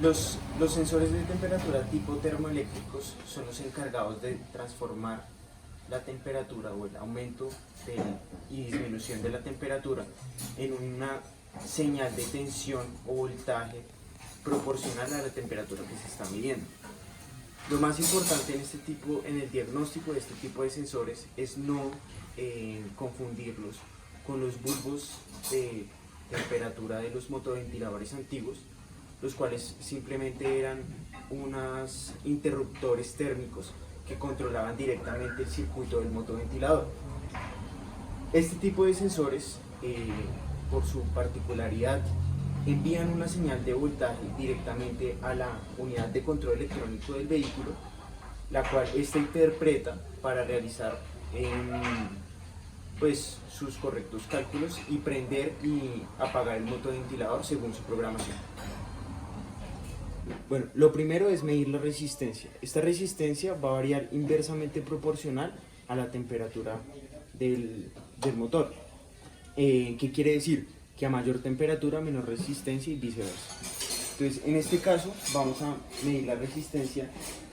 Los sensores de temperatura tipo termoeléctricos son los encargados de transformar la temperatura o el aumento y disminución de la temperatura en una señal de tensión o voltaje proporcional a la temperatura que se está midiendo. Lo más importante en el diagnóstico de este tipo de sensores es no confundirlos con los bulbos de temperatura de los motoventiladores antiguos, los cuales simplemente eran unos interruptores térmicos que controlaban directamente el circuito del motoventilador. Este tipo de sensores, por su particularidad, envían una señal de voltaje directamente a la unidad de control electrónico del vehículo, la cual ésta interpreta para realizar sus correctos cálculos y prender y apagar el motoventilador según su programación. Bueno, lo primero es medir la resistencia. Esta resistencia va a variar inversamente proporcional a la temperatura del motor. ¿Qué quiere decir? Que a mayor temperatura, menor resistencia y viceversa. Entonces, en este caso, vamos a medir la resistencia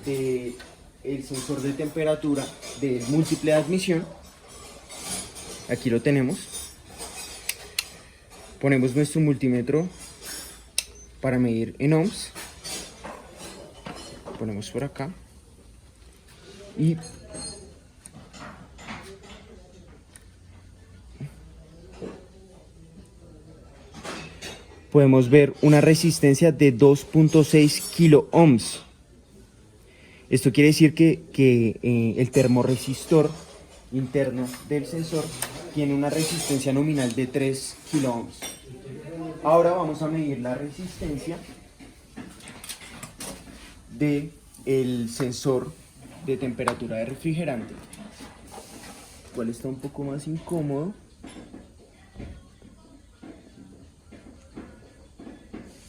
del sensor de temperatura del múltiple de admisión. Aquí lo tenemos. Ponemos nuestro multímetro para medir en ohms. Ponemos por acá y podemos ver una resistencia de 2.6 kilo ohms. Esto quiere decir que el termorresistor interno del sensor tiene una resistencia nominal de 3 kilo ohms. Ahora vamos a medir la resistencia del sensor de temperatura de refrigerante, el cual está un poco más incómodo.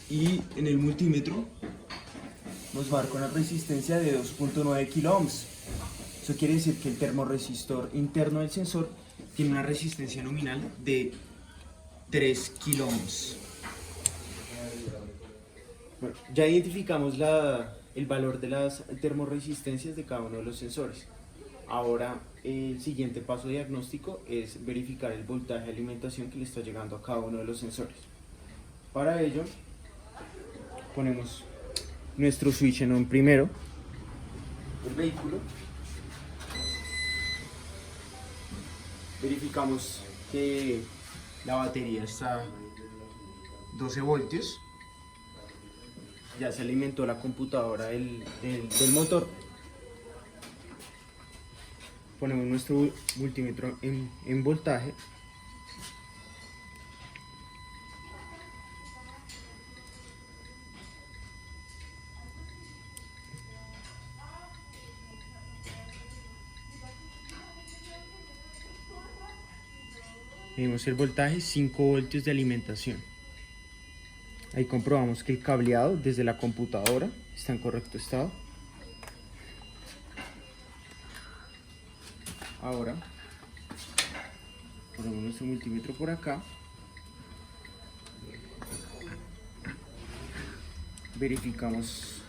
Y en el multímetro nos va a dar con la resistencia de 2.9 kilo ohms. Eso quiere decir que el termorresistor interno del sensor tiene una resistencia nominal de 3 kilo ohms. Bueno, ya identificamos el valor de las termorresistencias de cada uno de los sensores. Ahora el siguiente paso diagnóstico es verificar el voltaje de alimentación que le está llegando a cada uno de los sensores. Para ello ponemos nuestro switch en on primero del vehículo. Verificamos que la batería está a 12 voltios. Ya se alimentó la computadora del motor. Ponemos nuestro multímetro en voltaje. Medimos el voltaje, 5 voltios de alimentación. Ahí comprobamos que el cableado desde la computadora está en correcto estado. Ahora ponemos nuestro multímetro por acá. Verificamos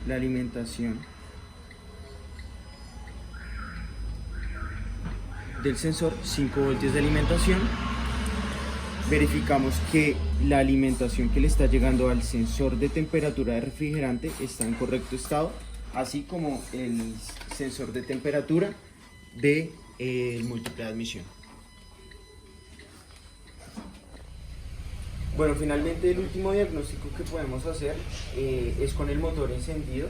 la alimentación del sensor, 5 voltios de alimentación. Verificamos que la alimentación que le está llegando al sensor de temperatura de refrigerante está en correcto estado, así como el sensor de temperatura del múltiple de admisión. Bueno, finalmente el último diagnóstico que podemos hacer es con el motor encendido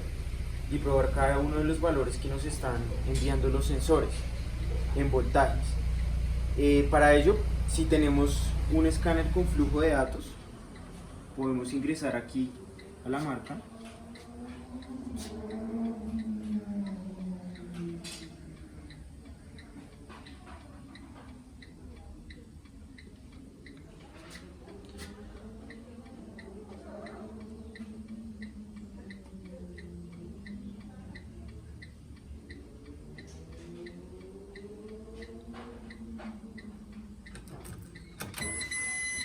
y probar cada uno de los valores que nos están enviando los sensores en voltajes. Para ello, si tenemos un escáner con flujo de datos, podemos ingresar aquí a la marca.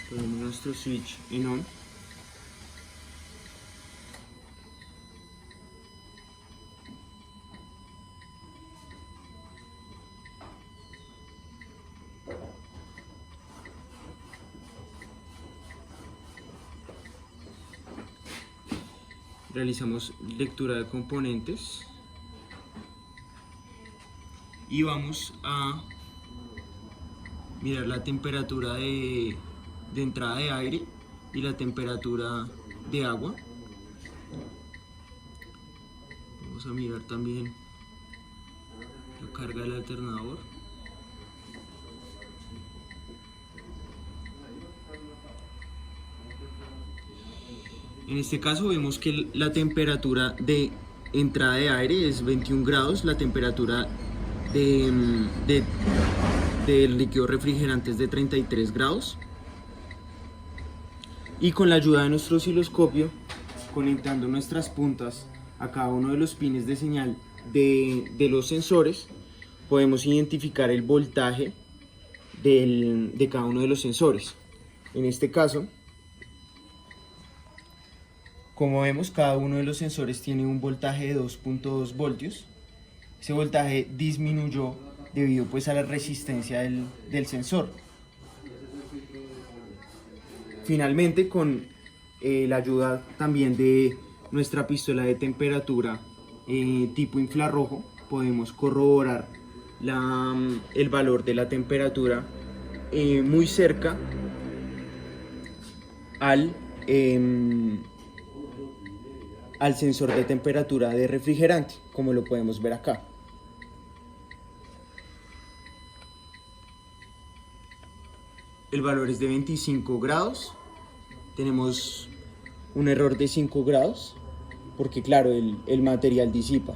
Ponemos nuestro switch en on. realizamos lectura de componentes y vamos a mirar la temperatura de entrada de aire y la temperatura de agua. Vamos a mirar también la carga del alternador. En este caso vemos que la temperatura de entrada de aire es 21 grados, la temperatura del líquido refrigerante es de 33 grados. Y con la ayuda de nuestro osciloscopio, conectando nuestras puntas a cada uno de los pines de señal de los sensores, podemos identificar el voltaje de cada uno de los sensores. En este caso, como vemos, cada uno de los sensores tiene un voltaje de 2.2 voltios. Ese voltaje disminuyó debido pues a la resistencia del sensor. Finalmente, con la ayuda también de nuestra pistola de temperatura tipo infrarrojo, podemos corroborar el valor de la temperatura muy cerca al sensor de temperatura de refrigerante, como lo podemos ver acá. El valor es de 25 grados. Tenemos un error de 5 grados porque claro, el material disipa.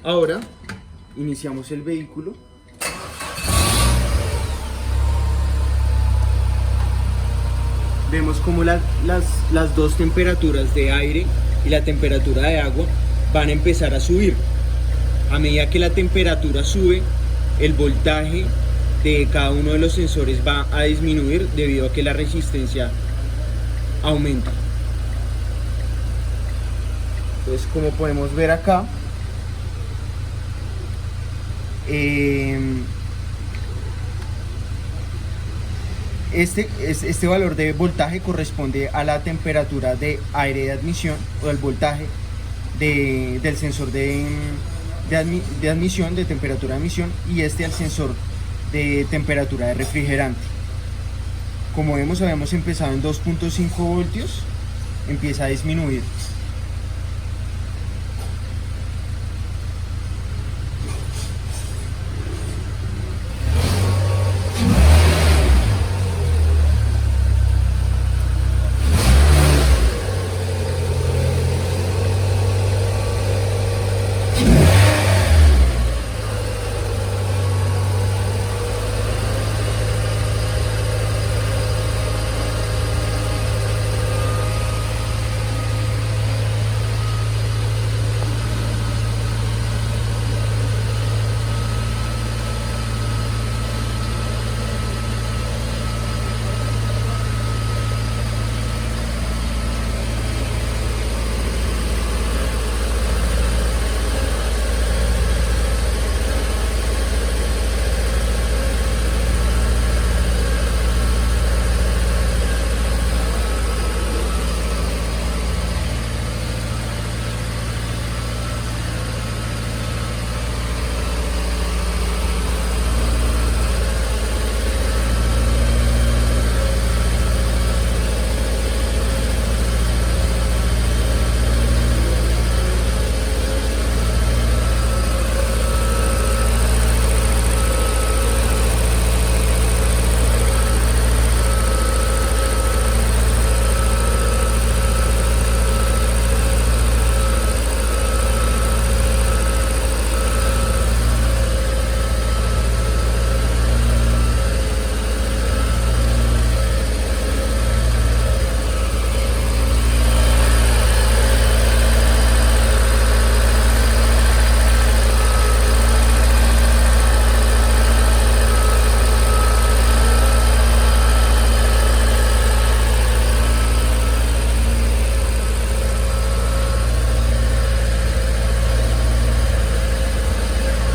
Ahora iniciamos el vehículo. Vemos como las dos temperaturas de aire y la temperatura de agua van a empezar a subir. A medida que la temperatura sube, el voltaje de cada uno de los sensores va a disminuir debido a que la resistencia aumenta. Entonces, como podemos ver acá, este valor de voltaje corresponde a la temperatura de aire de admisión o el voltaje del sensor de admisión, de temperatura de admisión, y al sensor de temperatura de refrigerante. Como vemos, habíamos empezado en 2.5 voltios, empieza a disminuir.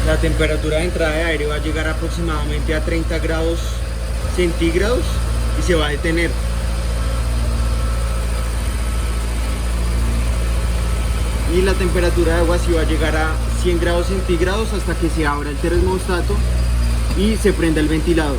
La temperatura de entrada de aire va a llegar aproximadamente a 30 grados centígrados y se va a detener. y la temperatura de agua sí va a llegar a 100 grados centígrados hasta que se abra el termostato y se prenda el ventilador.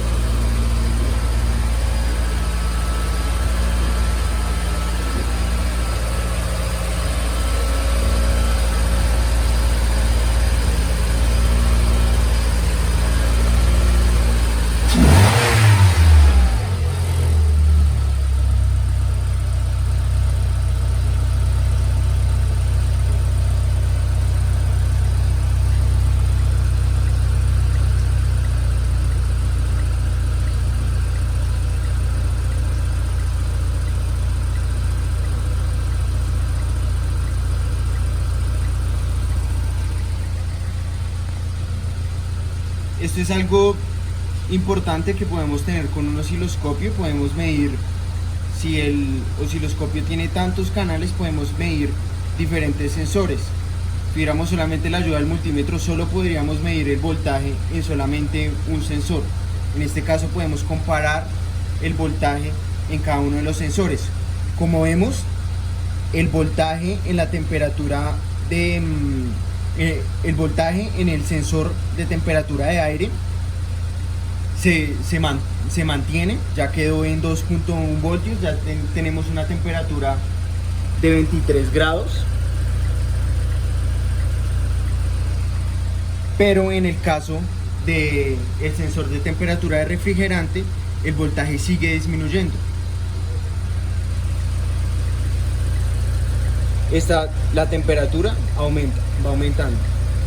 Esto es algo importante que podemos tener con un osciloscopio. Podemos medir, si el osciloscopio tiene tantos canales, podemos medir diferentes sensores. Si tuviéramos solamente la ayuda del multímetro, solo podríamos medir el voltaje en solamente un sensor. En este caso podemos comparar el voltaje en cada uno de los sensores. Como vemos, el voltaje en la temperatura de el voltaje en el sensor de temperatura de aire se mantiene, ya quedó en 2.1 voltios, ya tenemos una temperatura de 23 grados. Pero en el caso del sensor de temperatura de refrigerante, el voltaje sigue disminuyendo. La temperatura aumenta, va aumentando,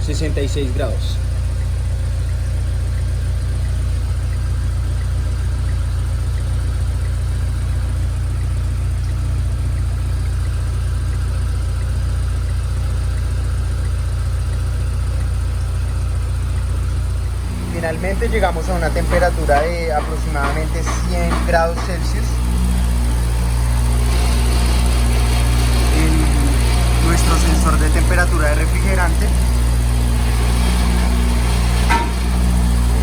66 grados. Finalmente llegamos a una temperatura de aproximadamente 100 grados Celsius. Nuestro sensor de temperatura de refrigerante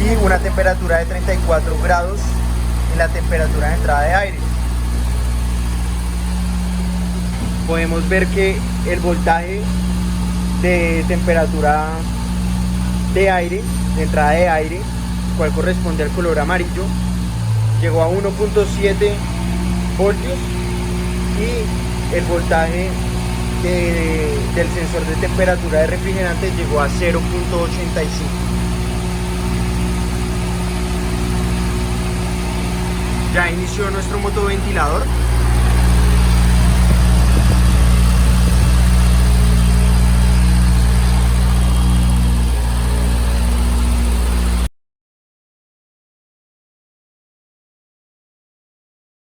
y una temperatura de 34 grados en la temperatura de entrada de aire. Podemos ver que el voltaje de temperatura de aire, de entrada de aire, cual corresponde al color amarillo, llegó a 1.7 voltios y el voltaje del sensor de temperatura de refrigerante llegó a 0.85. Ya inició nuestro motoventilador.